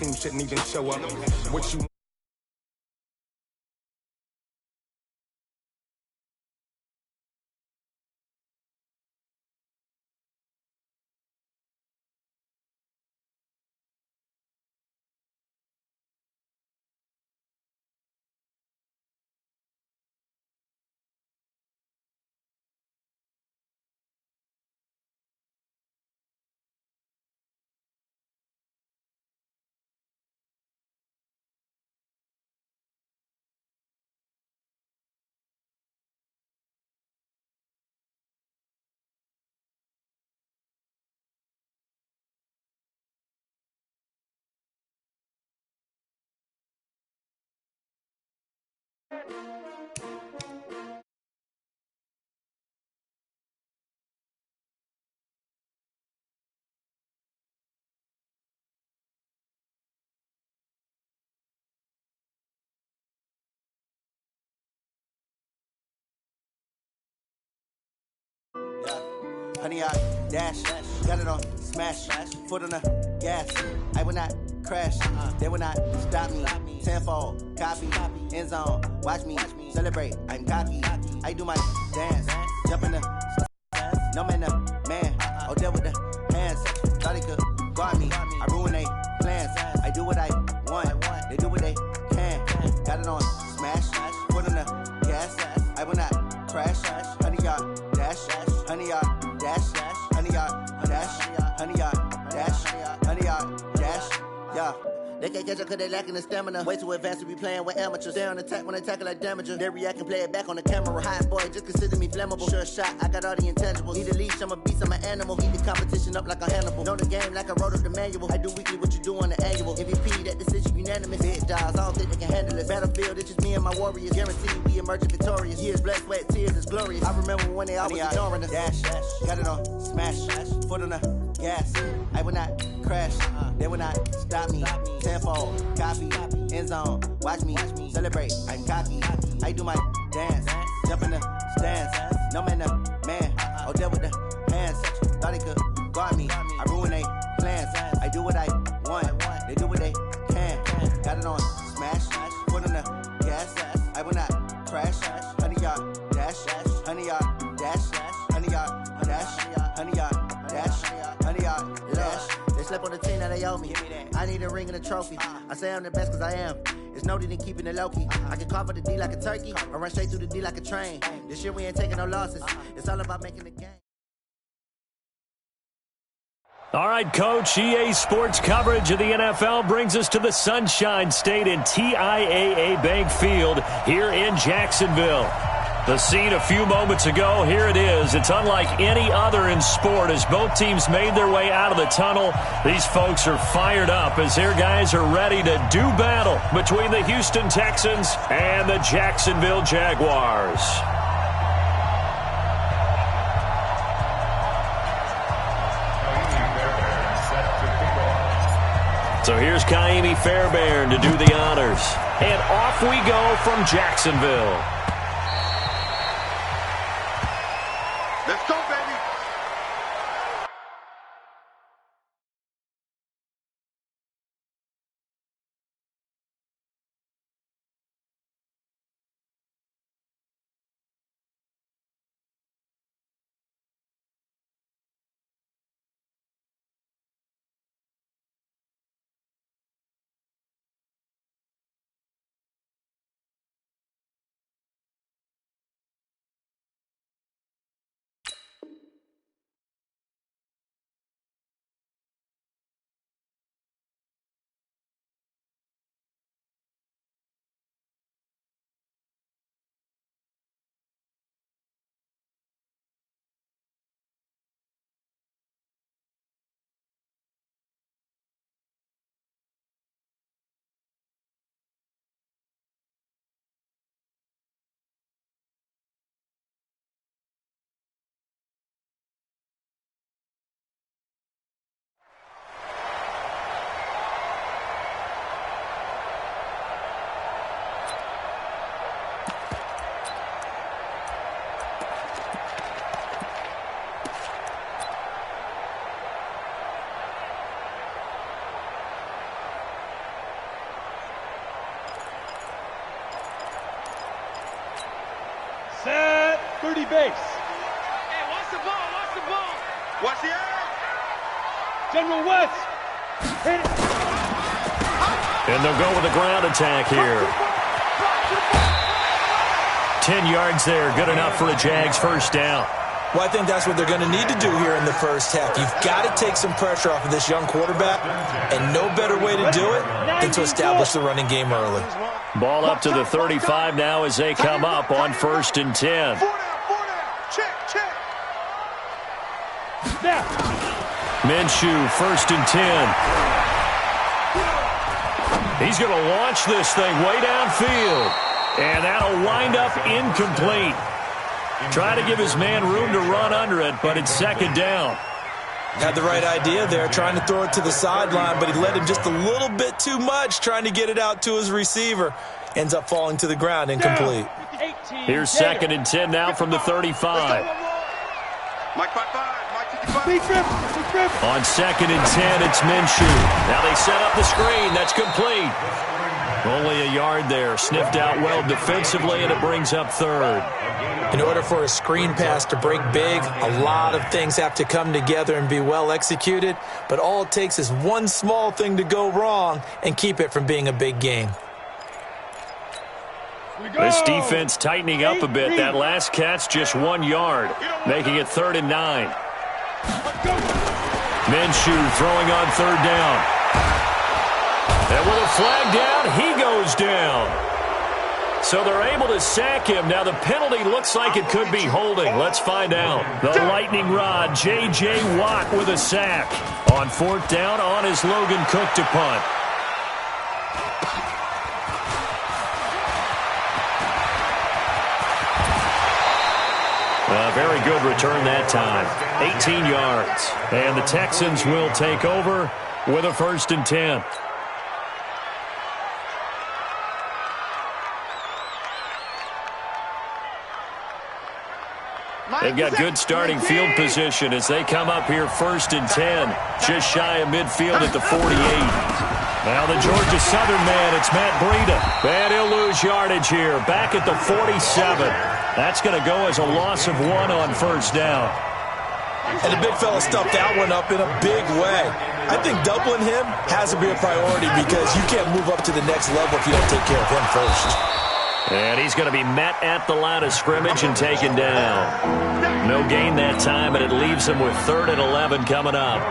team shouldn't even show up. What you Honey, I dash, got it on smash, foot on the gas. I will not crash, they will not stop me. Tenfold, copy, end zone, watch me celebrate. I'm cocky, I do my dance, jump in the no man, man. Oh, there with the hands, thought he could guard me. I ruin they plans, I do what I want, they do what they can. Got it on smash, foot on the gas. I will not crash, honey, y'all dash, honey, y'all dash, honey, y'all dash, honey, y'all dash, honey, y'all dash, yeah. They can't catch up cause they lacking the stamina. Way too advanced to be playing with amateurs. They on attack when they tackle like damager. They react and play it back on the camera. Hot boy, just consider me flammable. Sure shot, I got all the intangibles. Need a leash, I'm a beast, I'm an animal. Heat the competition up like a Hannibal. Know the game like I wrote up the manual. I do weekly what you do on the annual. MVP, that decision unanimous. Big dogs, I don't think they can handle it. Battlefield, it's just me and my warriors. Guaranteed we emerging victorious. Years, blood, sweat, tears, it's glorious. I remember when they always ignoring us. Dash, got it on smash, foot on the gas. I will not crash, they will not stop me. Tenfold, copy, end zone, watch me celebrate. I'm cocky, I do my dance, jump in the stands. No man, man. Oh, there with the hands, thought he could guard me. I ruin they plans, I do what I want, they do what they can. Got it on smash, foot on the gas. I will not crash, honey, y'all dash, honey, y'all dash, honey, y'all dash, honey, y'all dash, honey, y'all dash. They slept on the team that they owe me. I need a ring and a trophy. I say I'm the best cause I am. It's no need in keeping it low-key. I can carve up the D like a turkey or run straight through the D like a train. This year we ain't taking no losses. It's all about making the game. All right, Coach, EA Sports coverage of the NFL brings us to the Sunshine State in TIAA Bank Field here in Jacksonville. The scene a few moments ago, here it is. It's unlike any other in sport as both teams made their way out of the tunnel. These folks are fired up as their guys are ready to do battle between the Houston Texans and the Jacksonville Jaguars. So here's Kaimi Fairbairn to do the honors. And off we go from Jacksonville. Let's go, baby. 30 base. Hey, watch the ball, watch the ball. Watch the air. General West. Hit it. And they'll go with a ground attack here. 10 yards there, good enough for a Jags first down. Well, I think that's what they're going to need to do here in the first half. You've got to take some pressure off of this young quarterback, and no better way to do it than to establish the running game early. Ball up to the 35 now as they come up on 1st and 10. 4 down. Check, check. Snap. Minshew, 1st and 10. He's going to launch this thing way downfield. And that'll wind up incomplete. Try to give his man room to run under it, but it's 2nd down. Had the right idea there, trying to throw it to the sideline, but he led him just a little bit too much, trying to get it out to his receiver. Ends up falling to the ground, incomplete. Here's 2nd and 10 now from the 35. Mike 5-5, Mike 55. On 2nd and 10, it's Minshew. Now they set up the screen. That's complete. Only a yard there. Sniffed out well defensively, and it brings up 3rd. In order for a screen pass to break big, a lot of things have to come together and be well executed, but all it takes is one small thing to go wrong and keep it from being a big game. This defense tightening up a bit. That last catch just 1 yard, making it 3rd and 9. Minshew throwing on 3rd down. And with a flag down, he goes down. So they're able to sack him. Now the penalty looks like it could be holding. Let's find out. The lightning rod, J.J. Watt with a sack. On 4th down on his Logan Cook to punt. A very good return that time. 18 yards. And the Texans will take over with a 1st and 10. They've got good starting field position as they come up here 1st and 10. Just shy of midfield at the 48. Now the Georgia Southern man, it's Matt Breida. And he'll lose yardage here. Back at the 47. That's going to go as a loss of 1 on 1st down. And the big fella stuffed that one up in a big way. I think doubling him has to be a priority because you can't move up to the next level if you don't take care of him first. And he's going to be met at the line of scrimmage and taken down. No gain that time, and it leaves him with 3rd and 11 coming up.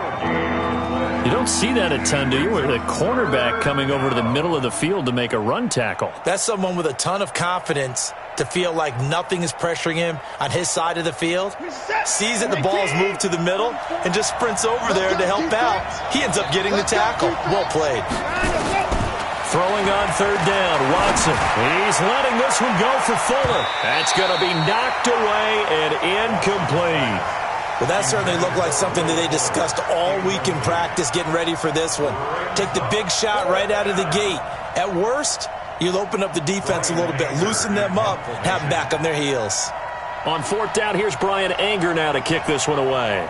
You don't see that a ton, do you? Where the cornerback coming over to the middle of the field to make a run tackle. That's someone with a ton of confidence to feel like nothing is pressuring him on his side of the field. Sees that the ball's moved to the middle and just sprints over there to help out. He ends up getting the tackle. Well played. Throwing on 3rd down, Watson. He's letting this one go for Fuller. That's going to be knocked away and incomplete. Well, that certainly looked like something that they discussed all week in practice getting ready for this one. Take the big shot right out of the gate. At worst, you'll open up the defense a little bit, loosen them up, and have them back on their heels. On 4th down, here's Brian Anger now to kick this one away.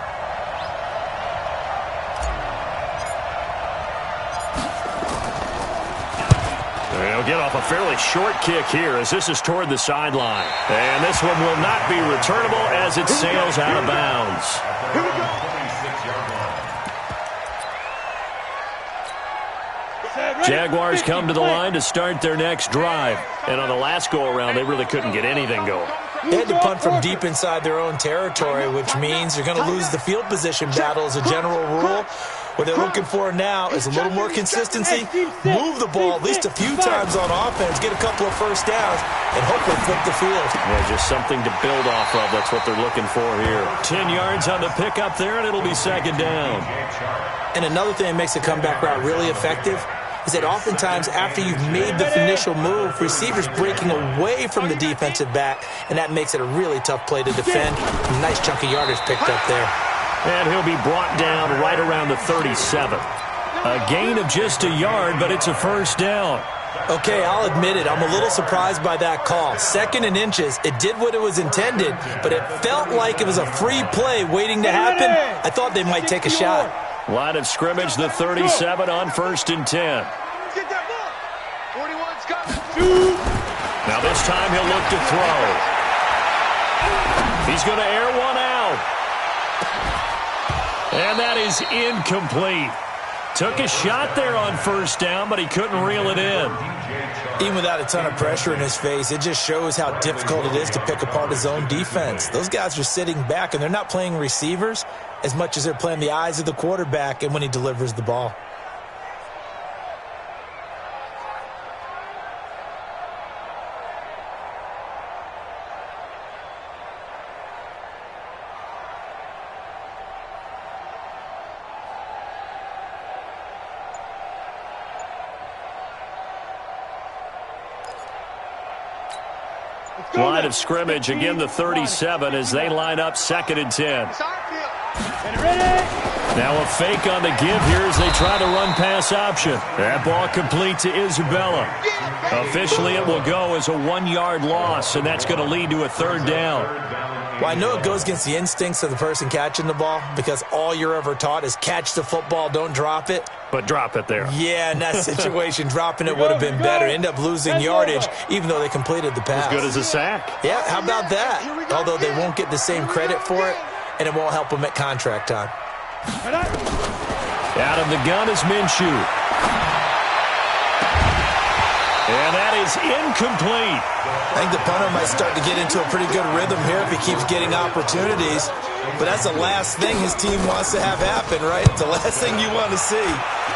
They'll get off a fairly short kick here as this is toward the sideline. And this one will not be returnable as it sails out of bounds. Here we go. Jaguars come to the line to start their next drive. And on the last go-around, they really couldn't get anything going. They had to punt from deep inside their own territory, which means you're going to lose the field position battle as a general rule. What they're looking for now is a little more consistency, move the ball at least a few times on offense, get a couple of first downs, and hopefully flip the field. Yeah, just something to build off of. That's what they're looking for here. 10 yards on the pickup there, and it'll be 2nd down. And another thing that makes a comeback route really effective is that oftentimes after you've made the initial move, receivers breaking away from the defensive back, and that makes it a really tough play to defend. A nice chunk of yardage picked up there. And he'll be brought down right around the 37. A gain of just a yard, but it's a 1st down. Okay, I'll admit it. I'm a little surprised by that call. 2nd and inches. It did what it was intended, but it felt like it was a free play waiting to happen. I thought they might take a shot. Line of scrimmage, the 37 on 1st and 10. Get that ball. 41's got it. Now this time he'll look to throw. He's going to air one out. And that is incomplete. Took a shot there on first down, but he couldn't reel it in. Even without a ton of pressure in his face, it just shows how difficult it is to pick apart his own defense. Those guys are sitting back, and they're not playing receivers as much as they're playing the eyes of the quarterback and when he delivers the ball. Line of scrimmage, again the 37 as they line up 2nd and 10. Now a fake on the give here as they try the run-pass option. That ball complete to Isabella. Officially it will go as a 1-yard loss, and that's going to lead to a 3rd down. Well, I know it goes against the instincts of the person catching the ball because all you're ever taught is catch the football, don't drop it. But drop it there. Yeah, in that situation, dropping it would have been better. End up losing yardage, even though they completed the pass. As good as a sack. Yeah, how about that? Although they won't get the same credit for it, and it won't help them at contract time. Out of the gun is Minshew. And that is incomplete. I think the punter might start to get into a pretty good rhythm here if he keeps getting opportunities. But that's the last thing his team wants to have happen, right? The last thing you want to see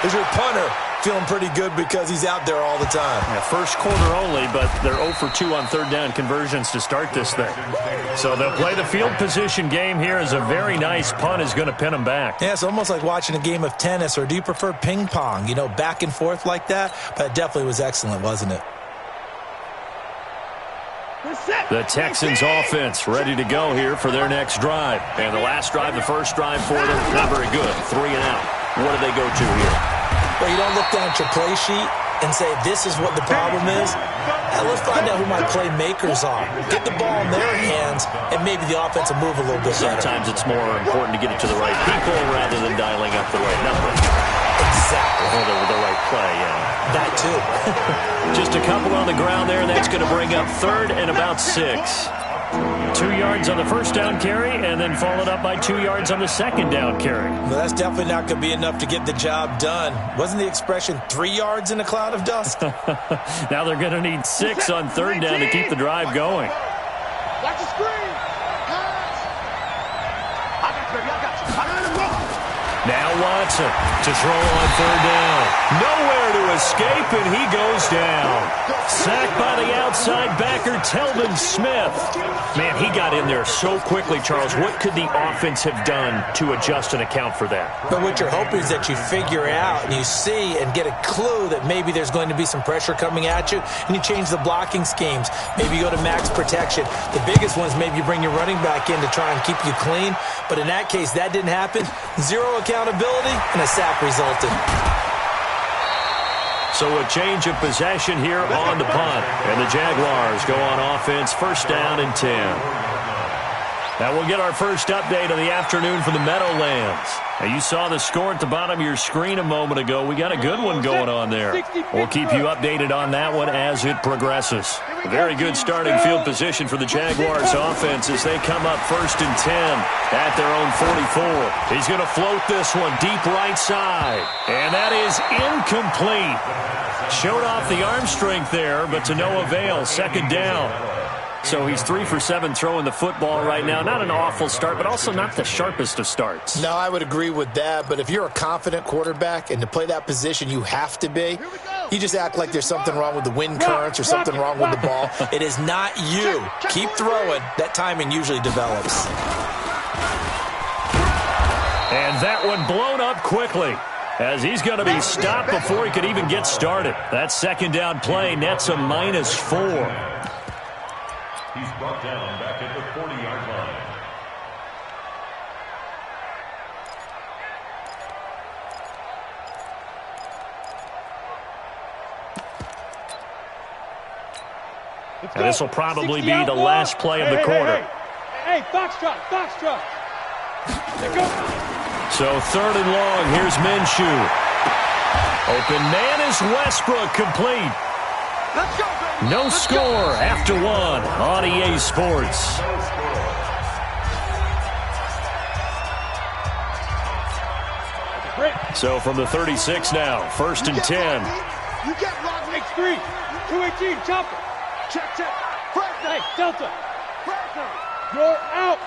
is your punter feeling pretty good because he's out there all the time. Yeah, first quarter only, but they're 0 for 2 on 3rd down conversions to start this thing. So they'll play the field position game here as a very nice punt is going to pin them back. Yeah, it's almost like watching a game of tennis, or do you prefer ping pong? You know, back and forth like that? But it definitely was excellent, wasn't it? The Texans offense ready to go here for their next drive. And the last drive, the first drive for them, not very good. 3 and out. What do they go to here? Well, you don't look down at your play sheet and say, this is what the problem is. Let's find out who my playmakers are. Get the ball in their hands, and maybe the offense will move a little bit better. Sometimes it's more important to get it to the right people rather than dialing up the right number. Exactly. Or the right play, yeah. That too. Just a couple on the ground there. That's going to bring up 3rd and about 6. 2 yards on the first down carry, and then followed up by 2 yards on the second down carry. Well, that's definitely not going to be enough to get the job done. Wasn't the expression 3 yards in a cloud of dust? Now they're going to need 6 on 3rd down to keep the drive going. Watch the screen. I got you. Now Watson to throw on 3rd down. Nowhere to escape, and he goes down. Sacked by the outside backer, Telvin Smith. Man, he got in there so quickly, Charles. What could the offense have done to adjust and account for that? But what you're hoping is that you figure out and you see and get a clue that maybe there's going to be some pressure coming at you, and you change the blocking schemes. Maybe you go to max protection. The biggest one is maybe you bring your running back in to try and keep you clean. But in that case, that didn't happen. 0 accountability, and a sack resulted. So a change of possession here on the punt. And the Jaguars go on offense, 1st down and 10. Now we'll get our first update of the afternoon from the Meadowlands. Now you saw the score at the bottom of your screen a moment ago. We got a good one going on there. We'll keep you updated on that one as it progresses. A very good starting field position for the Jaguars offense as they come up 1st and 10 at their own 44. He's going to float this one deep right side. And that is incomplete. Showed off the arm strength there, but to no avail. 2nd down. So he's 3 for 7 throwing the football right now. Not an awful start, but also not the sharpest of starts. No, I would agree with that. But if you're a confident quarterback and to play that position you have to be, you just act like there's something wrong with the wind currents or something wrong with the ball. It is not you. Keep throwing. That timing usually develops. And that one blown up quickly, as he's going to be stopped before he could even get started. That 2nd down play nets a -4. He's brought down back at the 40-yard line. And this will probably be the last play of the quarter. Hey, foxtrot. So 3rd and long, here's Minshew. Open man is Westbrook, complete. Let's go, baby. No score after one on EA Sports. So from the 36 now, 1st and 10. You get blocked. Next 3. 218, chopper. Check. Hey, Delta. You're out.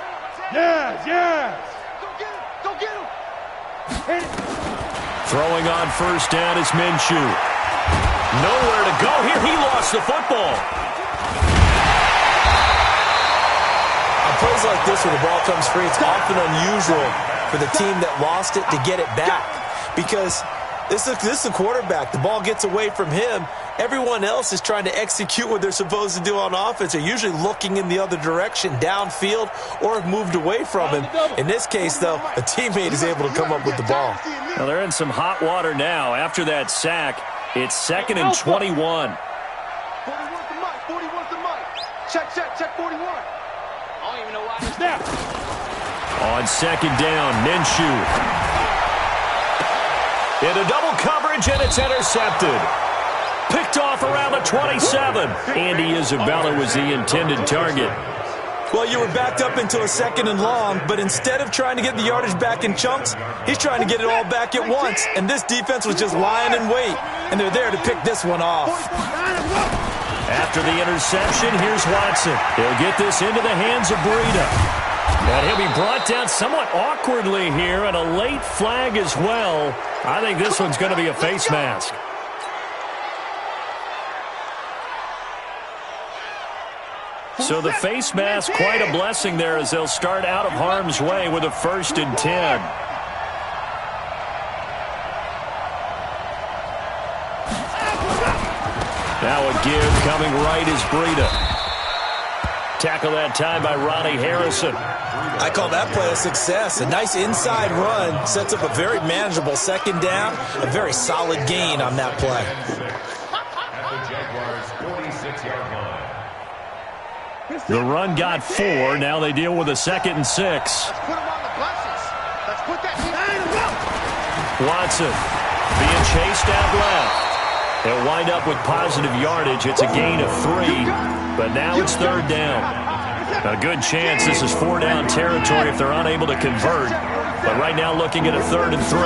Yes. Go get him. Hit it. Throwing on 1st down is Minshew. Nowhere to go here. He lost the football. On plays like this where the ball comes free, it's often unusual for the team that lost it to get it back. Because this is a quarterback. The ball gets away from him. Everyone else is trying to execute what they're supposed to do on offense. They're usually looking in the other direction, downfield, or have moved away from him. In this case, though, a teammate is able to come up with the ball. Now they're in some hot water now. After that sack, it's 2nd and 21. 41's the mic. 41's the mic. Check. 41. I don't even know why. Snap. On 2nd down, Minshew. Into double coverage, and it's intercepted. Picked off around the 27. Andy Isabella was the intended target. Well, you were backed up into a 2nd and long, but instead of trying to get the yardage back in chunks, he's trying to get it all back at once. And this defense was just lying in wait, and they're there to pick this one off. After the interception, here's Watson. He'll get this into the hands of Breida. And he'll be brought down somewhat awkwardly here, and a late flag as well. I think this one's going to be a face mask. So the face mask, quite a blessing there as they'll start out of harm's way with a 1st and 10. Now a give coming right is Breida. Tackle that time by Ronnie Harrison. I call that play a success. A nice inside run sets up a very manageable 2nd down. A very solid gain on that play. The run got 4. Now they deal with a 2nd and 6. Let's put him on the buses. Let's put that Watson being chased out left. They'll wind up with positive yardage. It's a gain of 3, but now it's 3rd down. A good chance this is 4-down territory if they're unable to convert, but right now looking at a 3rd and 3.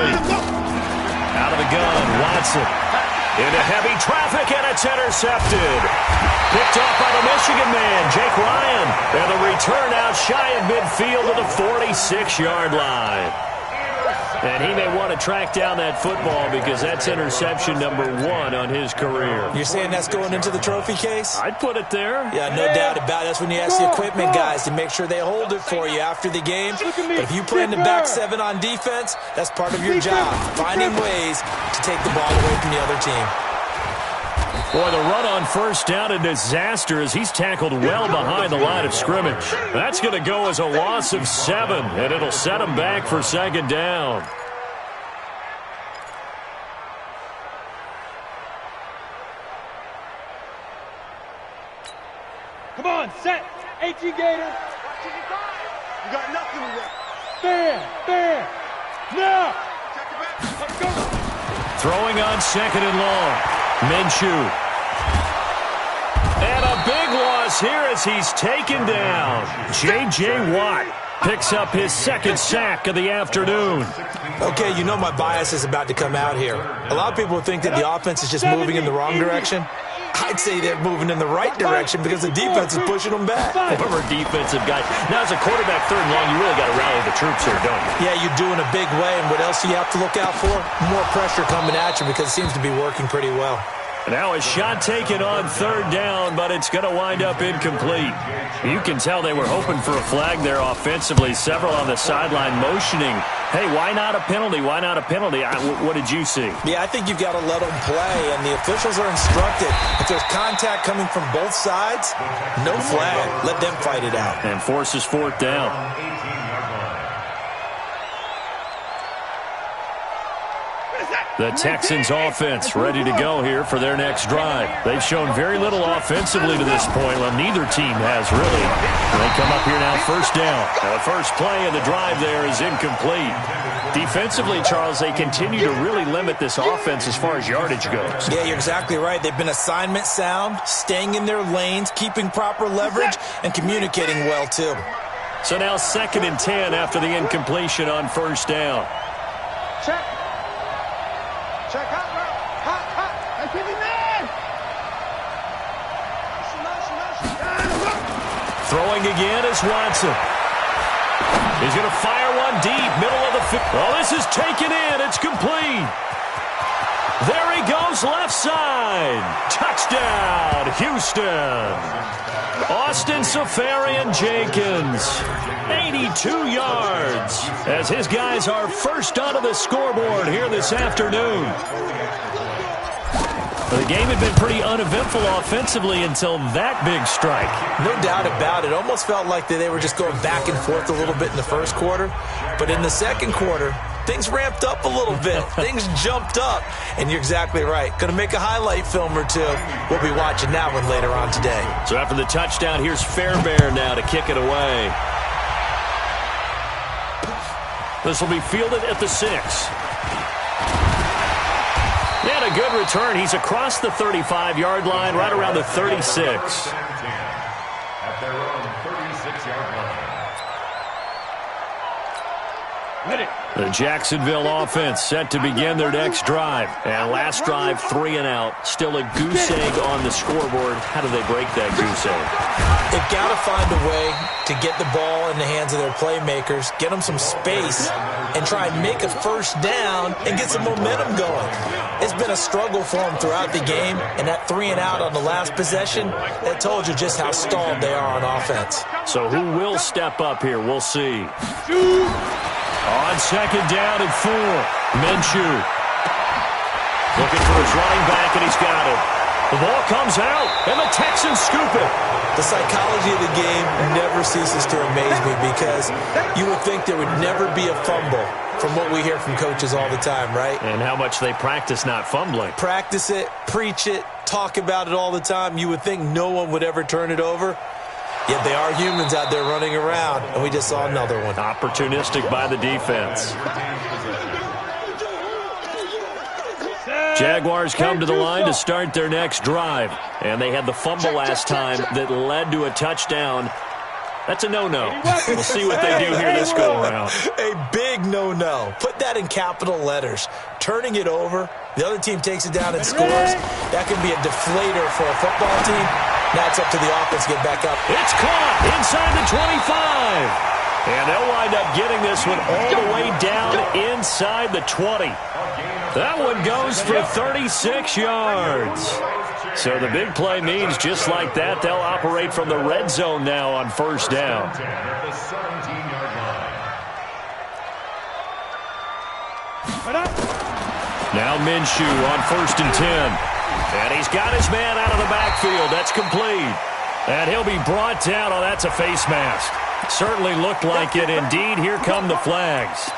Out of the gun, Watson into heavy traffic, and it's intercepted. Picked off by the Michigan man, Jake Ryan, and the return out shy of midfield to the 46-yard line. And he may want to track down that football because that's interception number 1 on his career. You're saying that's going into the trophy case? I'd put it there. Yeah, no doubt about it. That's when you ask the equipment guys to make sure they hold it for you after the game. But if you play in the back 7 on defense, that's part of your job, finding ways to take the ball away from the other team. Boy, the run on 1st down, a disaster as he's tackled well behind the line of scrimmage. That's going to go as a loss of 7, and it'll set him back for 2nd down. Come on, set. 18 Gator. You got nothing with that. Fair. Now. Let's go. Throwing on 2nd and long. Minshew. And a big loss here as he's taken down. J.J. Watt picks up his 2nd sack of the afternoon. Okay, you know my bias is about to come out here. A lot of people think that the offense is just moving in the wrong direction. I'd say they're moving in the right direction because the defense is pushing them back. Former defensive guy. Now, as a quarterback 3rd and long, you really got to rally the troops here, don't you? Yeah, you do in a big way. And what else do you have to look out for? More pressure coming at you because it seems to be working pretty well. Now a shot taken on 3rd down, but it's going to wind up incomplete. You can tell they were hoping for a flag there offensively. Several on the sideline motioning, hey, why not a penalty? Why not a penalty? What did you see? Yeah, I think you've got to let them play, and the officials are instructed. If there's contact coming from both sides, no flag. Let them fight it out. And forces 4th down. What is that? The Texans offense ready to go here for their next drive. They've shown very little offensively to this point. Well, neither team has really. They come up here now, first down. Now, the first play of the drive there is incomplete. Defensively, Charles, they continue to really limit this offense as far as yardage goes. Yeah, you're exactly right. They've been assignment sound, staying in their lanes, keeping proper leverage, and communicating well, too. So now 2nd and 10 after the incompletion on first down. Check. Check out, bro. Hot, hot. Hey, give me man. Throwing again is Watson. He's going to fire one deep, middle of the field. Oh, this is taken in. It's complete. There he goes, left side. Touchdown, Houston. Austin Safarian-Jenkins, 82 yards, as his guys are first onto the scoreboard here this afternoon. The game had been pretty uneventful offensively until that big strike. No doubt about it. Almost felt like they were just going back and forth a little bit in the first quarter. But in the second quarter, things ramped up a little bit. Things jumped up. And you're exactly right. Going to make a highlight film or two. We'll be watching that one later on today. So after the touchdown, here's Fairbairn now to kick it away. This will be fielded at the 6. He had a good return. He's across the 35-yard line, right around the 36. At their own 36-yard line. The Jacksonville offense set to begin their next drive. And last drive, 3 and out. Still a goose egg on the scoreboard. How do they break that goose egg? They've got to find a way to get the ball in the hands of their playmakers, get them some space, and try and make a first down and get some momentum going. It's been a struggle for them throughout the game, and that 3 and out on the last possession, that told you just how stalled they are on offense. So who will step up here? We'll see. On 2nd down and 4, Minshew. Looking for his running back, and he's got it. The ball comes out, and the Texans scoop it. The psychology of the game never ceases to amaze me because you would think there would never be a fumble from what we hear from coaches all the time, right? And how much they practice not fumbling. Practice it, preach it, talk about it all the time. You would think no one would ever turn it over. Yet they are humans out there running around, and we just saw another one. Opportunistic by the defense. Jaguars come to the line to start their next drive. And they had the fumble last time that led to a touchdown. That's a no-no. We'll see what they do here this go-around. A big no-no. Put that in capital letters. Turning it over, the other team takes it down and scores. That can be a deflator for a football team. Now it's up to the offense to get back up. It's caught inside the 25. And they'll wind up getting this one all the way down inside the 20. That one goes for 36 yards. So the big play means just like that, they'll operate from the red zone now on first down. Now Minshew on 1st and 10. And he's got his man out of the backfield. That's complete. And he'll be brought down. Oh, that's a face mask. Certainly looked like it. Indeed, here come the flags.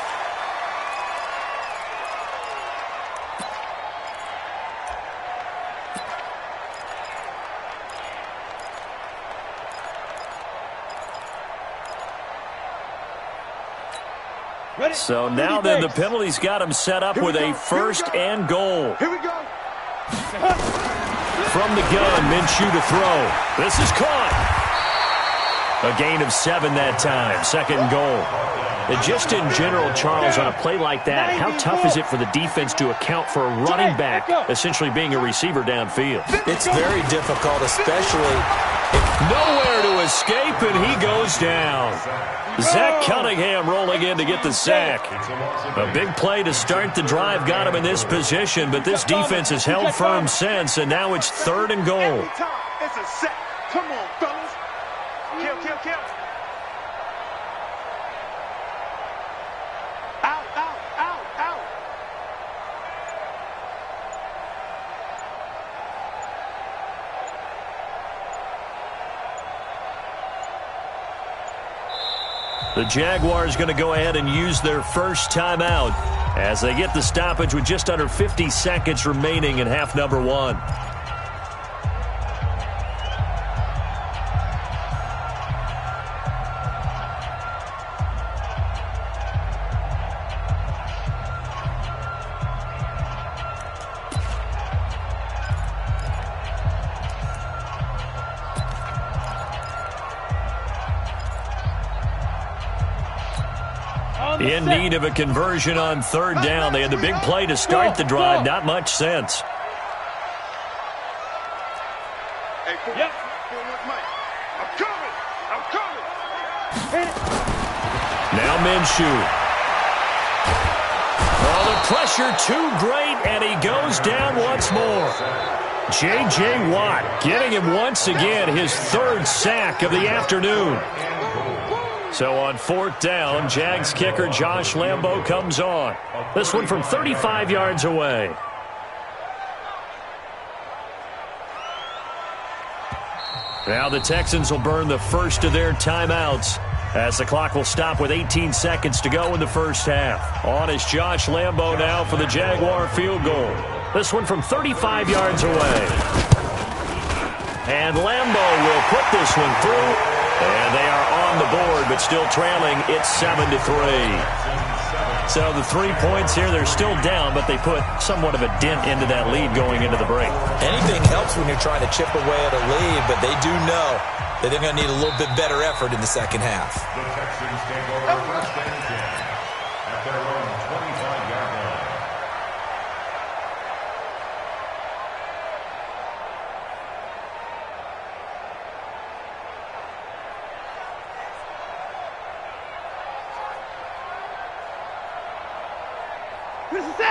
So now then the penalty's got him set up with a 1st and goal. Here we go. From the gun, Minshew to throw. This is caught. A gain of 7 that time. 2nd and goal. And just in general, Charles, on a play like that, how tough is it for the defense to account for a running back essentially being a receiver downfield? It's very difficult, especially if nowhere to escape, and he goes down. Zach Cunningham rolling in to get the sack. A big play to start the drive got him in this position, but this defense has held firm since, and now it's 3rd and goal. It's a set. Come on, fellas. Kill, kill, kill. Out, out, out, out. The Jaguars going to go ahead and use their first timeout. as they get the stoppage with just under 50 seconds remaining in half number one. In need of a conversion on third down. They had the big play to start the drive. Not much sense. Hey, yep. I'm coming. Now Minshew. Oh, the pressure too great, and he goes down once more. J.J. Watt getting him once again, his third sack of the afternoon. So on fourth down, Jags kicker Josh Lambo comes on. This one from 35 yards away. Now the Texans will burn the first of their timeouts as the clock will stop with 18 seconds to go in the first half. On is Josh Lambo now for the Jaguar field goal. This one from 35 yards away. And Lambo will put this one through. And they are on the board, but still trailing. It's 7-3. So the 3 points here, they're still down, but they put somewhat of a dent into that lead going into the break. Anything helps when you're trying to chip away at a lead, but they do know that they're going to need a little bit better effort in the second half. The Texans take over first and 10 at their own 25-yard line.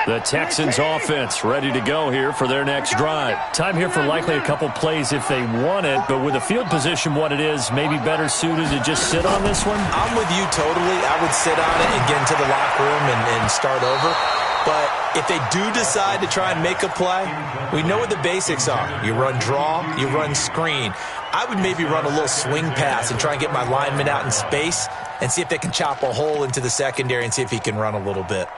The Texans offense ready to go here for their next drive. Time here for likely a couple plays if they want it, but with the field position what it is, maybe better suited to just sit on this one? I'm with you totally. I would sit on it and get into the locker room and start over. But if they do decide to try and make a play, we know what the basics are. You run draw, you run screen. I would maybe run a little swing pass and try and get my lineman out in space and see if they can chop a hole into the secondary and see if he can run a little bit.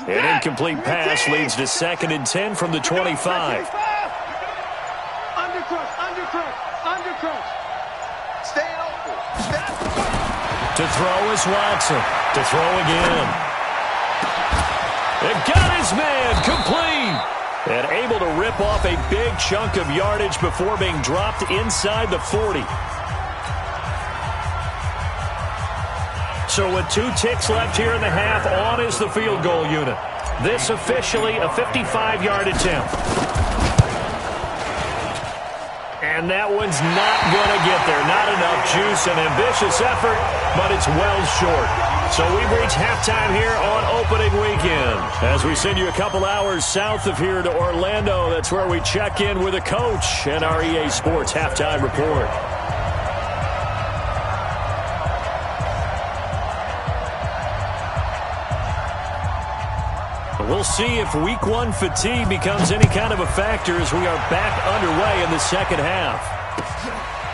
An incomplete pass leads to 2nd and 10 from the 25. Undercrush. Stay open. To throw is Watson. To throw again. It got his man complete. And able to rip off a big chunk of yardage before being dropped inside the 40. So with 2 ticks left here in the half, on is the field goal unit. This officially a 55-yard attempt. And that one's not going to get there. Not enough juice, an ambitious effort, but it's well short. So we've reached halftime here on opening weekend. As we send you a couple hours south of here to Orlando, that's where we check in with a coach and our EA Sports halftime report. We'll see if week 1 fatigue becomes any kind of a factor as we are back underway in the second half.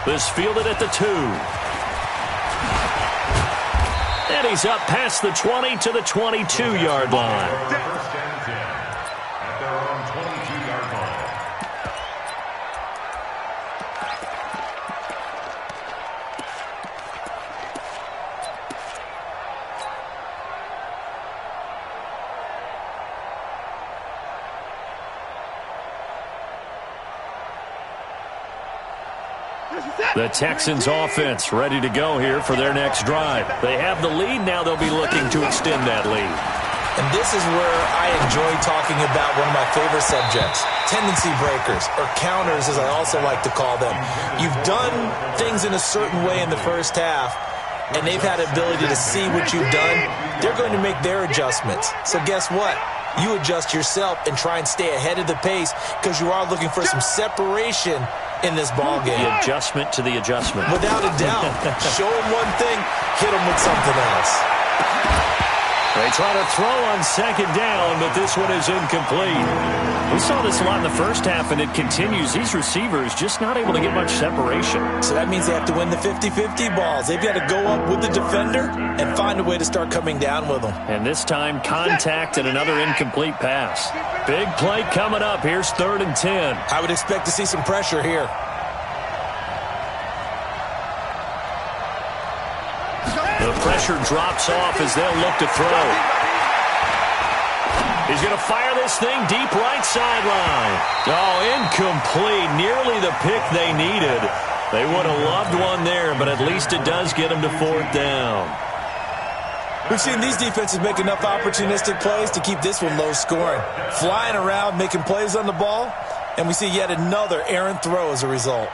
This fielded at the 2. And he's up past the 20 to the 22-yard line. First and 10 at their own 22-yard line. The Texans offense ready to go here for their next drive. They have the lead. Now they'll be looking to extend that lead. And this is where I enjoy talking about one of my favorite subjects, tendency breakers, or counters as I also like to call them. You've done things in a certain way in the first half, and they've had the ability to see what you've done. They're going to make their adjustments. So guess what? You adjust yourself and try and stay ahead of the pace because you are looking for some separation in this ball game. The adjustment to the adjustment. Without a doubt. Show them one thing, hit them with something else. They try to throw on second down, but this one is incomplete. We saw this a lot in the first half, and it continues. These receivers just not able to get much separation. So that means they have to win the 50-50 balls. They've got to go up with the defender and find a way to start coming down with them. And this time, contact and another incomplete pass. Big play coming up. Here's 3rd and 10. I would expect to see some pressure here. The pressure drops off as they'll look to throw. He's going to fire this thing deep right sideline. Oh, incomplete. Nearly the pick they needed. They would have loved one there, but at least it does get them to 4th down. We've seen these defenses make enough opportunistic plays to keep this one low scoring. Flying around, making plays on the ball, and we see yet another errant throw as a result.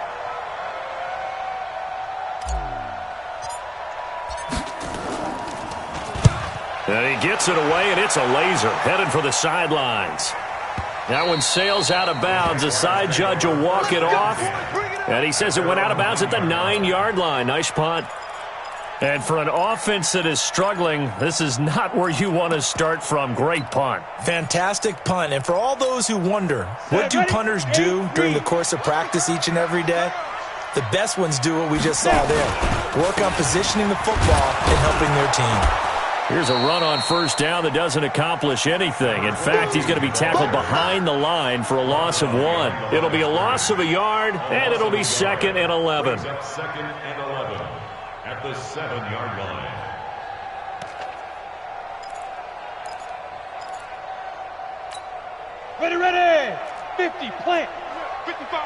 And he gets it away, and it's a laser headed for the sidelines. That one sails out of bounds. The side judge will walk it off, and he says it went out of bounds at the 9-yard line. Nice punt. And for an offense that is struggling, this is not where you want to start from. Great punt. Fantastic punt. And for all those who wonder, what do punters do during the course of practice each and every day? The best ones do what we just saw there. Work on positioning the football and helping their team. Here's a run on 1st down that doesn't accomplish anything. In fact, he's going to be tackled behind the line for a loss of 1. It'll be a loss of a yard, and it'll be 2nd and 11. 2nd and 11 at the 7-yard line. Ready. 50, plant. 55.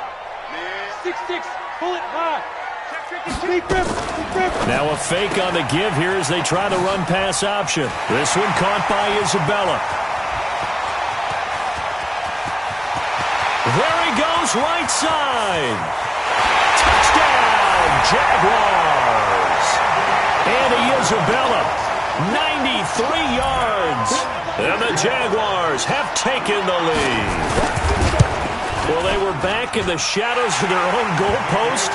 6-6, pull it high. Now a fake on the give here as they try the run-pass option. This one caught by Isabella. There he goes, right side. Touchdown, Jaguars. Andy Isabella, 93 yards. And the Jaguars have taken the lead. Well, they were back in the shadows of their own goalpost,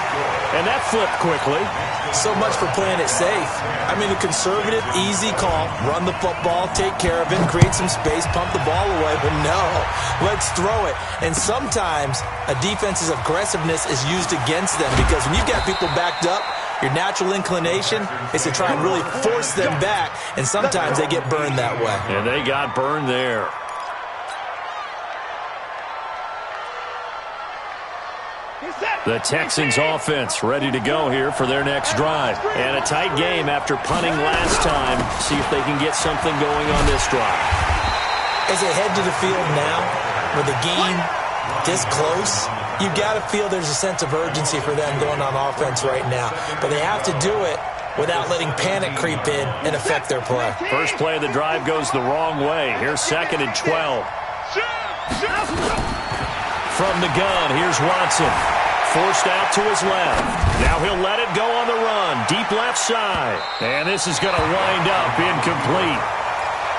and that flipped quickly. So much for playing it safe. I mean, a conservative, easy call. Run the football, take care of it, create some space, pump the ball away. But no, let's throw it. And sometimes a defense's aggressiveness is used against them because when you've got people backed up, your natural inclination is to try and really force them back, and sometimes they get burned that way. And they got burned there. The Texans offense ready to go here for their next drive. And a tight game after punting last time. See if they can get something going on this drive. As they head to the field now, with the game this close, you've got to feel there's a sense of urgency for them going on offense right now. But they have to do it without letting panic creep in and affect their play. First play of the drive goes the wrong way. Here's 2nd and 12. From the gun, here's Watson. Forced out to his left. Now he'll let it go on the run. Deep left side. And this is going to wind up incomplete.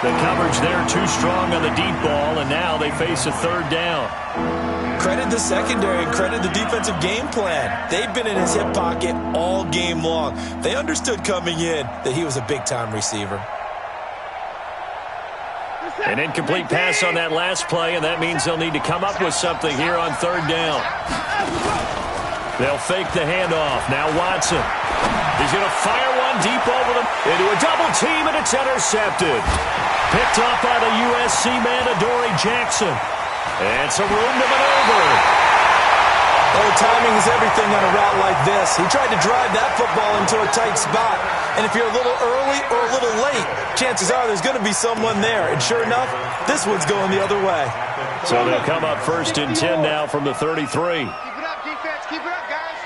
The coverage there too strong on the deep ball, and now they face a 3rd down. Credit the secondary and credit the defensive game plan. They've been in his hip pocket all game long. They understood coming in that he was a big-time receiver. An incomplete pass on that last play, and that means they'll need to come up with something here on 3rd down. They'll fake the handoff. Now Watson. He's going to fire one deep over them into a double team, and it's intercepted. Picked up by the USC man, Adoree Jackson. And some room to maneuver. Oh, timing is everything on a route like this. He tried to drive that football into a tight spot. And if you're a little early or a little late, chances are there's going to be someone there. And sure enough, this one's going the other way. So they'll come up 1st and 10 now from the 33. Keep it up, guys.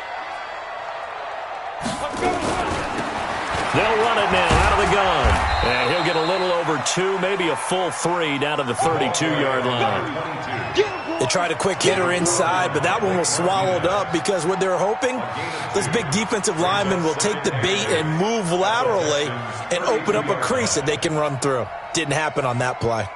They'll run it now out of the gun. And he'll get a little over 2, maybe a full 3 down to the 32-yard line. They tried a quick hitter inside, but that one was swallowed up because what they're hoping, this big defensive lineman will take the bait and move laterally and open up a crease that they can run through. Didn't happen on that play.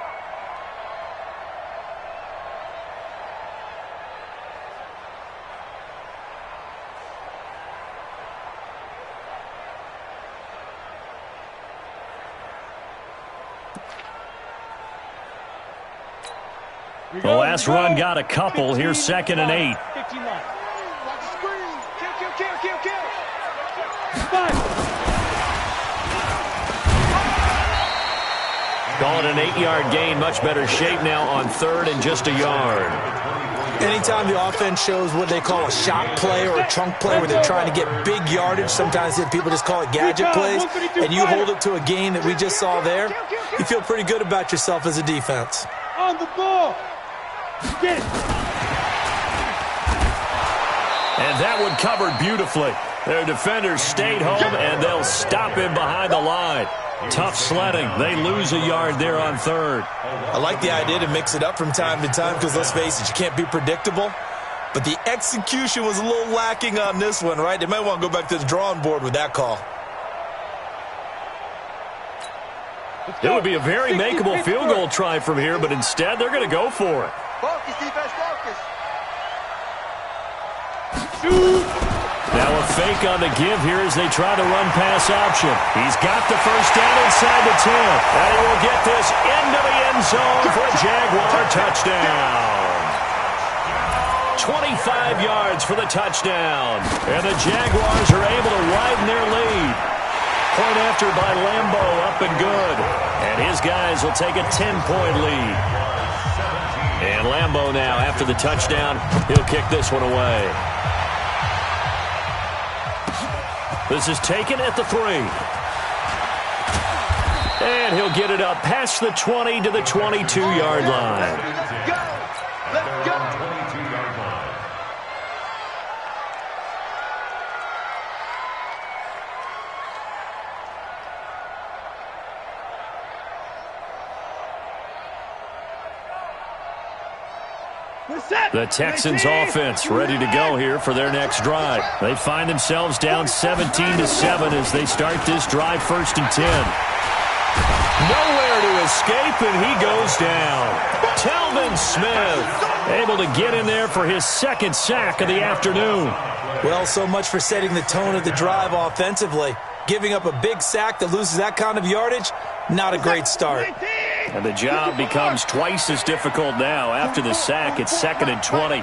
The last run got a couple. Here's 2nd and 8. 15 line. Watch the screen. Kill. Call it an 8-yard gain. Much better shape now on 3rd and just a yard. Anytime the offense shows what they call a shot play or a chunk play where they're trying to get big yardage, sometimes people just call it gadget plays, and you hold it to a gain that we just saw there, you feel pretty good about yourself as a defense. On the ball. Get it. And that one covered beautifully. Their defenders stayed home, and they'll stop him behind the line. Tough sledding. They lose a yard there on 3rd. I like the idea to mix it up from time to time because, let's face it, you can't be predictable. But the execution was a little lacking on this one, right? They might want to go back to the drawing board with that call. It would be a very makeable field goal try from here, but instead they're going to go for it. Focus, defense, focus. Now a fake on the give here as they try to run pass option. He's got the first down inside the 10. And he will get this into the end zone for a Jaguar touchdown. 25 yards for the touchdown. And the Jaguars are able to widen their lead. Point after by Lambo, up and good. And his guys will take a 10-point lead. And Lambo now, after the touchdown, he'll kick this one away. This is taken at the 3. And he'll get it up past the 20 to the 22-yard line. Let's go. The Texans offense ready to go here for their next drive. They find themselves down 17-7 as they start this drive 1st and 10. Nowhere to escape, and he goes down. Telvin Smith able to get in there for his 2nd sack of the afternoon. Well, so much for setting the tone of the drive offensively. Giving up a big sack that loses that kind of yardage, not a great start. And the job becomes twice as difficult now. After the sack, it's 2nd and 20.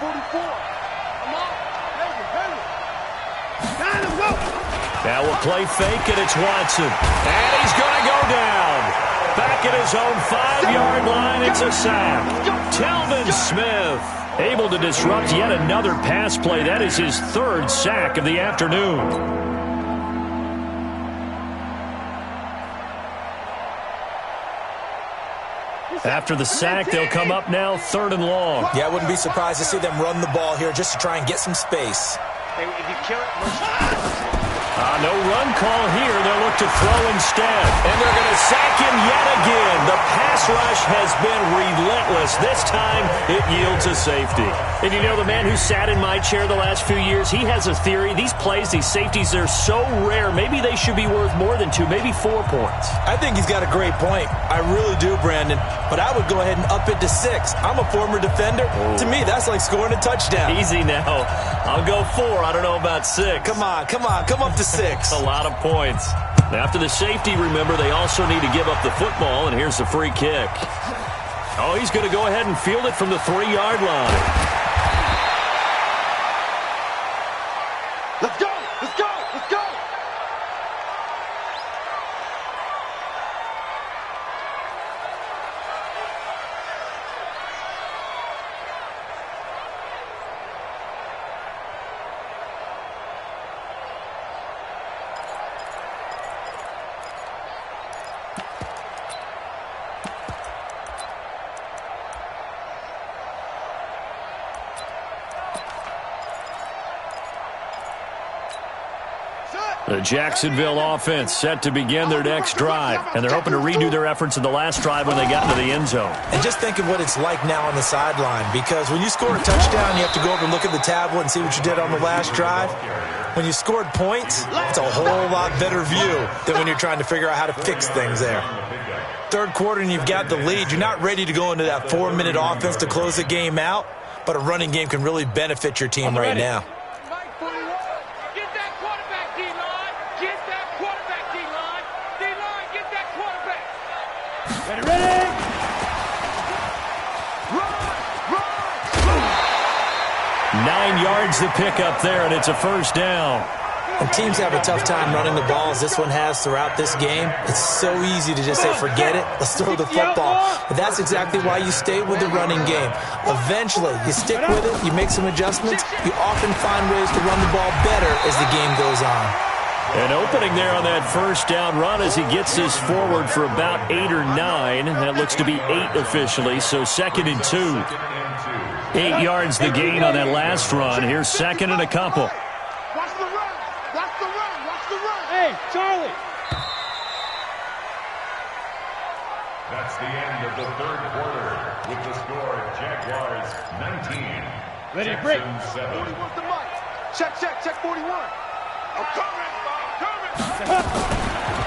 Now we'll play fake, and it's Watson. And he's going to go down. Back at his own 5-yard line, it's a sack. Telvin Smith able to disrupt yet another pass play. That is his 3rd sack of the afternoon. After the sack, they'll come up now 3rd and long. Yeah, I wouldn't be surprised to see them run the ball here just to try and get some space. Hey, if you kill it, No run call here. They'll look to throw instead. And they're going to sack him yet again. The pass rush has been relentless. This time, it yields a safety. And you know, the man who sat in my chair the last few years, he has a theory. These plays, these safeties, they're so rare. Maybe they should be worth more than 2, maybe 4 points. I think he's got a great point. I really do, Brandon. But I would go ahead and up it to 6. I'm a former defender. To me, that's like scoring a touchdown. Easy now. I'll go 4. I don't know about 6. Come on. Come up to 6. A lot of points. After the safety, remember, they also need to give up the football, and here's the free kick. Oh, he's going to go ahead and field it from the 3-yard line. let's go, let's go, let's go. The Jacksonville offense set to begin their next drive, and they're hoping to redo their efforts in the last drive when they got into the end zone. And just think of what it's like now on the sideline, because when you score a touchdown, you have to go over and look at the tablet and see what you did on the last drive. When you scored points, it's a whole lot better view than when you're trying to figure out how to fix things there. Third quarter and you've got the lead. You're not ready to go into that 4-minute offense to close the game out, but a running game can really benefit your team right now. 9 yards to pick up there, and it's a first down. When teams have a tough time running the ball, as this one has throughout this game, it's so easy to just say, forget it, let's throw the football. But that's exactly why you stay with the running game. Eventually, you stick with it, you make some adjustments, you often find ways to run the ball better as the game goes on. An opening there on that first down run as he gets this forward for about 8 or 9. That looks to be 8 officially, so 2nd and 2. 8 yards the gain on that last run. Here's 2nd and a couple. Watch the run. Watch the run. Watch the run. Hey, Charlie. That's the end of the third quarter with the score Jaguars 19. Ready to break. 7. 41's the mic. Check 41. I'm coming.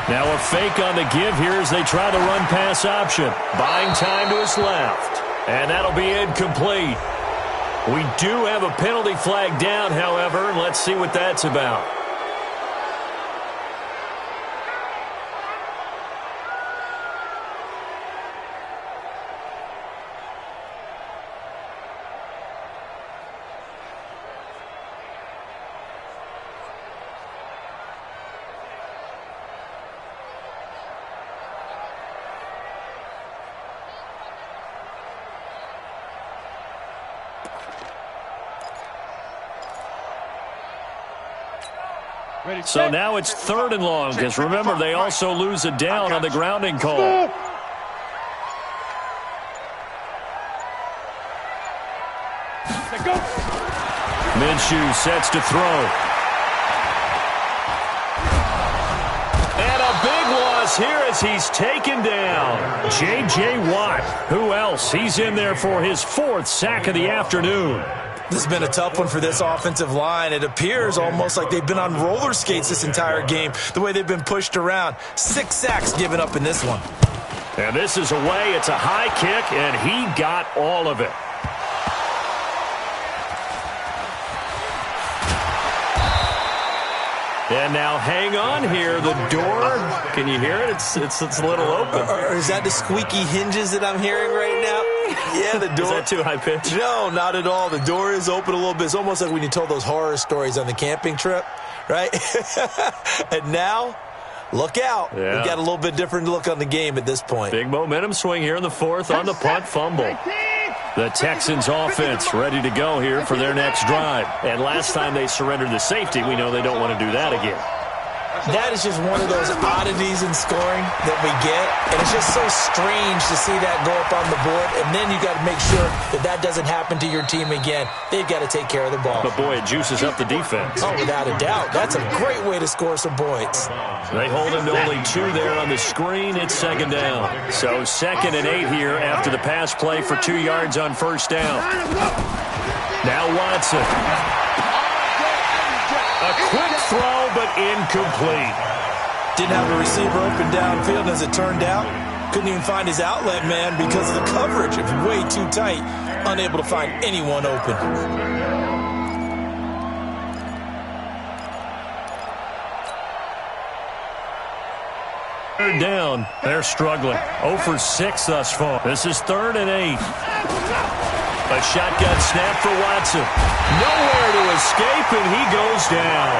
Now a fake on the give here as they try the run-pass option. Buying time to his left. And that'll be incomplete. We do have a penalty flag down, however, and let's see what that's about. So now it's 3rd and long, because remember, they also lose a down on the grounding call. Minshew sets to throw. And a big loss here as he's taken down. J.J. Watt. Who else? He's in there for his 4th sack of the afternoon. This has been a tough one for this offensive line. It appears almost like they've been on roller skates this entire game, the way they've been pushed around. 6 sacks given up in this one. And this is away. It's a high kick, and he got all of it. And now hang on here. The door, can you hear it? It's a little open. Or is that the squeaky hinges that I'm hearing right now? Yeah, the door. Is that too high pitch? No, not at all. The door is open a little bit. It's almost like when you told those horror stories on the camping trip, right? And now, look out. Yeah. We've got a little bit different look on the game at this point. Big momentum swing here in the 4th on the punt fumble. The Texans offense ready to go here for their next drive. And last time they surrendered the safety, we know they don't want to do that again. That is just one of those oddities in scoring that we get. And it's just so strange to see that go up on the board. And then you got to make sure that doesn't happen to your team again. They've got to take care of the ball. But, boy, it juices up the defense. Oh, without a doubt. That's a great way to score some points. They hold him to only 2 there on the screen. It's 2nd down. So 2nd and 8 here after the pass play for 2 yards on 1st down. Now Watson. A quick throw, but incomplete. Didn't have a receiver open downfield, as it turned out. Couldn't even find his outlet man because of the coverage. It was way too tight. Unable to find anyone open. Third down. They're struggling. 0 for 6 thus far. This is 3rd and 8. A shotgun snap for Watson. Nowhere to escape, and he goes down.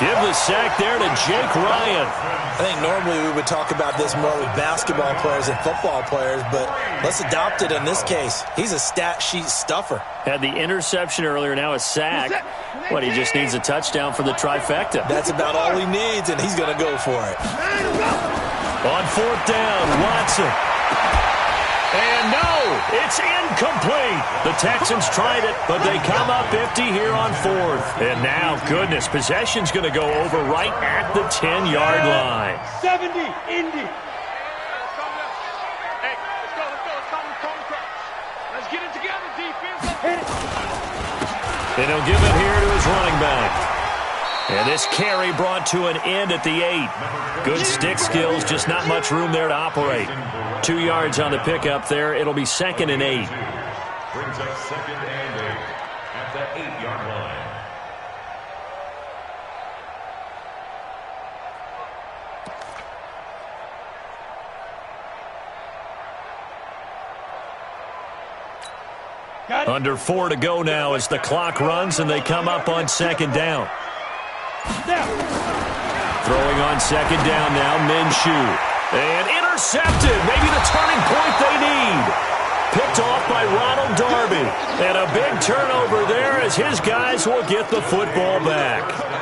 Give the sack there to Jake Ryan. I think normally we would talk about this more with basketball players and football players, but let's adopt it in this case. He's a stat sheet stuffer. Had the interception earlier, now a sack. What, he just needs a touchdown for the trifecta. That's about all he needs, and he's going to go for it. On 4th down, Watson. And no, it's incomplete. The Texans tried it, but they come up empty here on 4th. And now, goodness, possession's going to go over right at the 10-yard line. 70, Indy. Hey, let's go. Let's get it together, defense. Hit it. And he'll give it here to his running back. And this carry brought to an end at the 8. Good stick skills, just not much room there to operate. 2 yards on the pickup there. It'll be 2nd and 8. Brings up 2nd and 8 at the 8-yard line. Under 4 to go now as the clock runs and they come up on second down. Throwing on second down now, Minshew. And intercepted, maybe the turning point they need. Picked off by Ronald Darby. And a big turnover there as his guys will get the football back.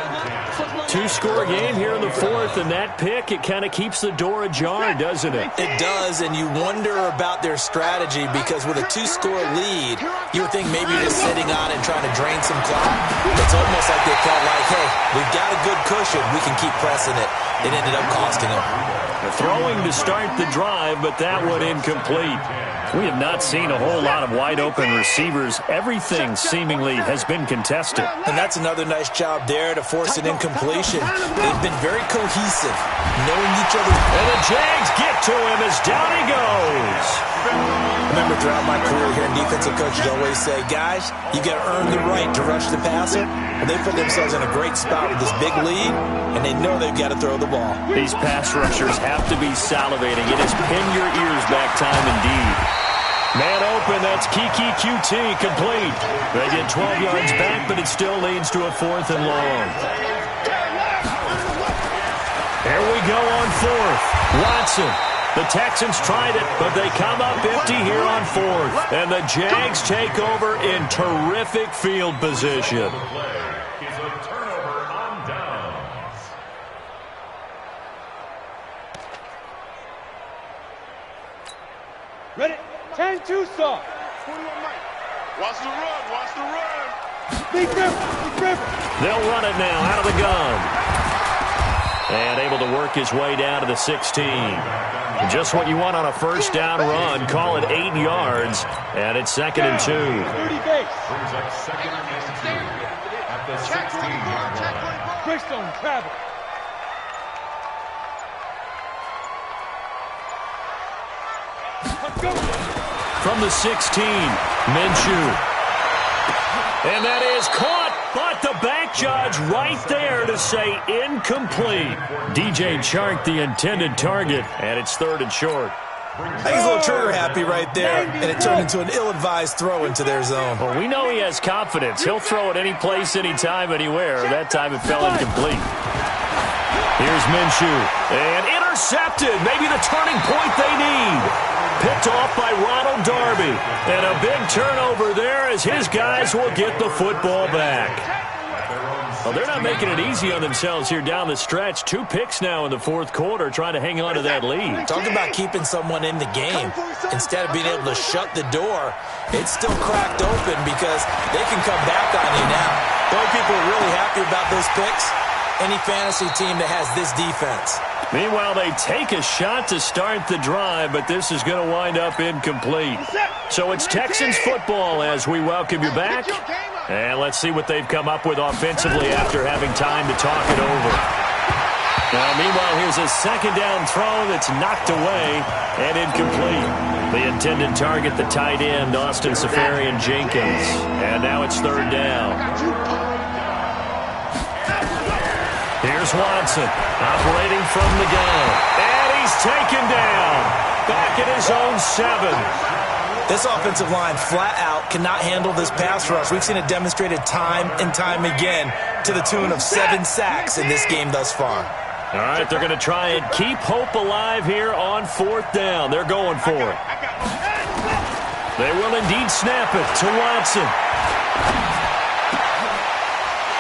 Two-score game here in the fourth, and that pick, it kind of keeps the door ajar, doesn't it? It does, and you wonder about their strategy because with a two-score lead, you would think maybe just sitting on it and trying to drain some clock. It's almost like they felt like, hey, we've got a good cushion. We can keep pressing it. It ended up costing them. Throwing to start the drive, but that one incomplete. We have not seen a whole lot of wide-open receivers. Everything seemingly has been contested. And that's another nice job there to force an incompletion. They've been very cohesive, knowing each other. And the Jags get to him as down he goes. Remember, throughout my career here in defensive coaches always say, guys, you got to earn the right to rush the passer. And they put themselves in a great spot with this big lead, and they know they've got to throw the ball. These pass rushers have to be salivating. It is pin your ears back time indeed. Man open, that's Kiki QT complete. They get 12 yards back, but it still leads to a 4th and long. Here we go on 4th. Watson. The Texans tried it, but they come up empty here on 4th. And the Jags take over in terrific field position. Ready? 10-2 stop. Watch the run, watch the run. Big River. They'll run it now out of the gun. And able to work his way down to the 16. Just what you want on a first down run. Call it 8 yards. And it's 2nd and 2. 30 base. Brings up 2nd and 2 at the 16-yard line. Brickstone travel. Let's go. From the 16, Minshew. And that is caught, but the back judge right there to say incomplete. DJ Chark, the intended target, and it's 3rd and short. I think he's a little trigger happy right there, and it turned into an ill-advised throw into their zone. Well, we know he has confidence. He'll throw it any place, anytime, anywhere. That time it fell incomplete. Here's Minshew, and intercepted. Maybe the turning point they need. Picked off by Ronald Darby. And a big turnover there as his guys will get the football back. Well, they're not making it easy on themselves here down the stretch. 2 picks now in the 4th quarter trying to hang on to that lead. Talk about keeping someone in the game. Instead of being able to shut the door, it's still cracked open because they can come back on you now. The only people who are really happy about those picks, any fantasy team that has this defense. Meanwhile, they take a shot to start the drive, but this is going to wind up incomplete. So it's Texans football as we welcome you back. And let's see what they've come up with offensively after having time to talk it over. Now, meanwhile, here's a 2nd down throw that's knocked away and incomplete. The intended target, the tight end, Austin Seferian-Jenkins. And now it's 3rd down. Here's Watson, operating from the gun. And he's taken down. Back at his own 7. This offensive line, flat out, cannot handle this pass rush. We've seen it demonstrated time and time again to the tune of 7 sacks in this game thus far. All right, they're going to try and keep hope alive here on 4th down. They're going for it. They will indeed snap it to Watson.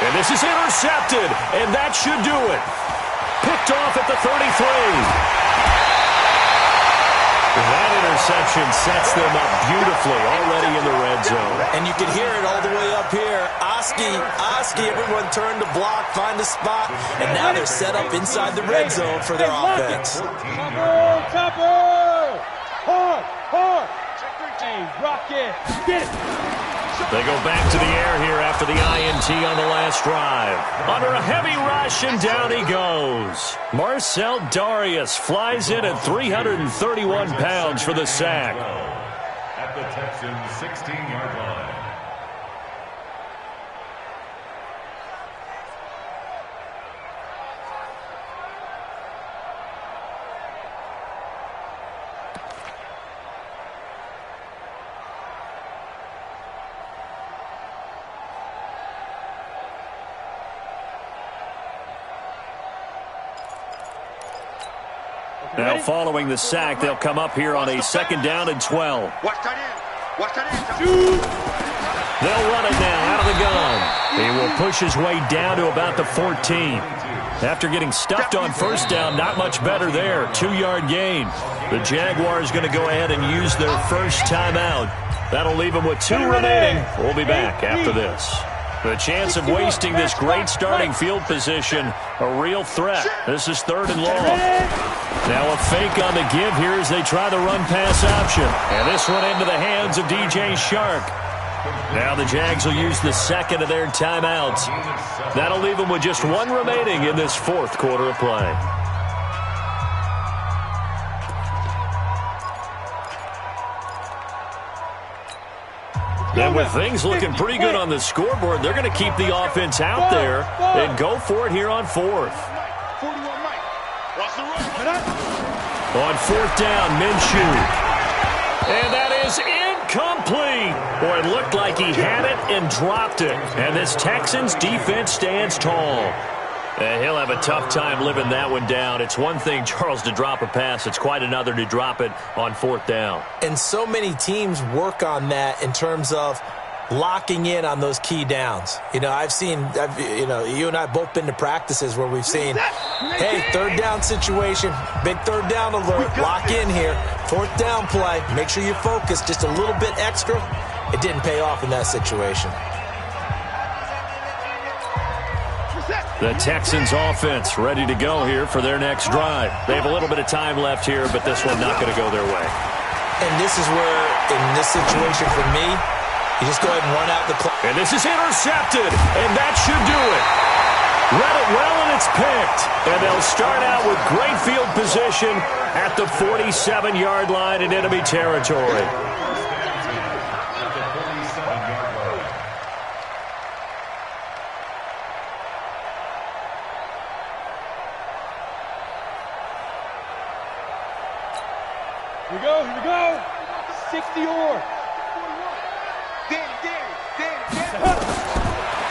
And this is intercepted, and that should do it. Picked off at the 33. That interception sets them up beautifully already in the red zone. And you can hear it all the way up here. Oski, everyone turned to block, find a spot, and now they're set up inside the red zone for their offense. Topper! Hard! Hey, Rocket, get it! They go back to the air here after the INT on the last drive. Under a heavy rush, and down he goes. Marcel Darius flies in at 331 pounds for the sack. At the Texans' 16-yard line. Now, following the sack, they'll come up here on a 2nd down and 12. Watch that in. Watch that in. They'll run it now out of the gun. He will push his way down to about the 14. After getting stuffed on 1st down, not much better there. 2-yard gain. The Jaguars going to go ahead and use their first timeout. That'll leave them with 2 remaining. We'll be back after this. The chance of wasting this great starting field position, a real threat. This is 3rd and long. Now a fake on the give here as they try the run-pass option. And this one into the hands of DJ Shark. Now the Jags will use the 2nd of their timeouts. That'll leave them with just 1 remaining in this 4th quarter of play. And with things looking pretty good on the scoreboard, they're going to keep the offense out there and go for it here on 4th. On 4th down, Minshew. And that is incomplete. Boy, it looked like he had it and dropped it. And this Texans defense stands tall. And he'll have a tough time living that one down. It's one thing, Charles, to drop a pass. It's quite another to drop it on 4th down. And so many teams work on that in terms of locking in on those key downs. You know, you and I both been to practices where we've seen, hey, 3rd down situation, big 3rd down alert, lock in here, 4th down play, make sure you focus just a little bit extra. It didn't pay off in that situation. The Texans offense ready to go here for their next drive. They have a little bit of time left here, but this one not going to go their way. And this is where, in this situation for me, you just go ahead and run out the clock. And this is intercepted, and that should do it. Read it well, and it's picked. And they'll start out with great field position at the 47-yard line in enemy territory. Here we go. 60-or.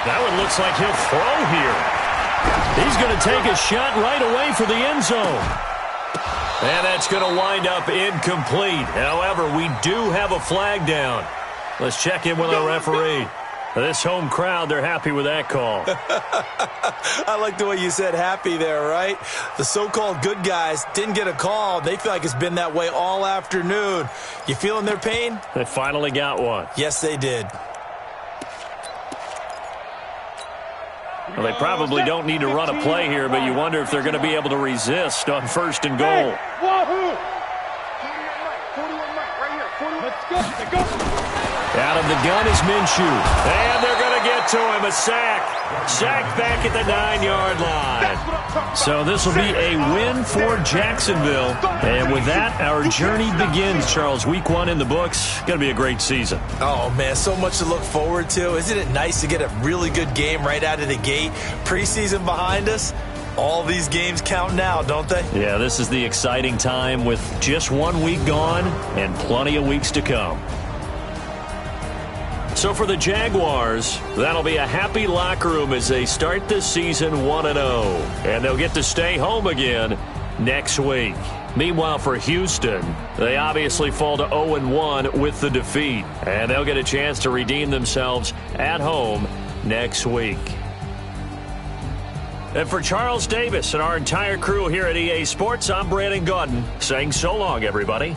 That one looks like he'll throw here. He's going to take a shot right away for the end zone. And that's going to wind up incomplete. However, we do have a flag down. Let's check in with our referee. This home crowd, they're happy with that call. I like the way you said happy there, right? The so-called good guys didn't get a call. They feel like it's been that way all afternoon. You feeling their pain? They finally got one. Yes, they did. Well, they probably don't need to run a play here, but you wonder if they're going to be able to resist on 1st and goal. Wahoo! 41 Mike, right here. Let's go. Out of the gun is Minshew. And they're going to get to him. A sack. Sack back at the 9-yard line. So this will be a win for Jacksonville. And with that, our journey begins, Charles. Week 1 in the books. Going to be a great season. Oh, man, so much to look forward to. Isn't it nice to get a really good game right out of the gate? Preseason behind us. All these games count now, don't they? Yeah, this is the exciting time with just 1 week gone and plenty of weeks to come. So for the Jaguars, that'll be a happy locker room as they start this season 1-0. And they'll get to stay home again next week. Meanwhile, for Houston, they obviously fall to 0-1 with the defeat. And they'll get a chance to redeem themselves at home next week. And for Charles Davis and our entire crew here at EA Sports, I'm Brandon Gaudin saying so long, everybody.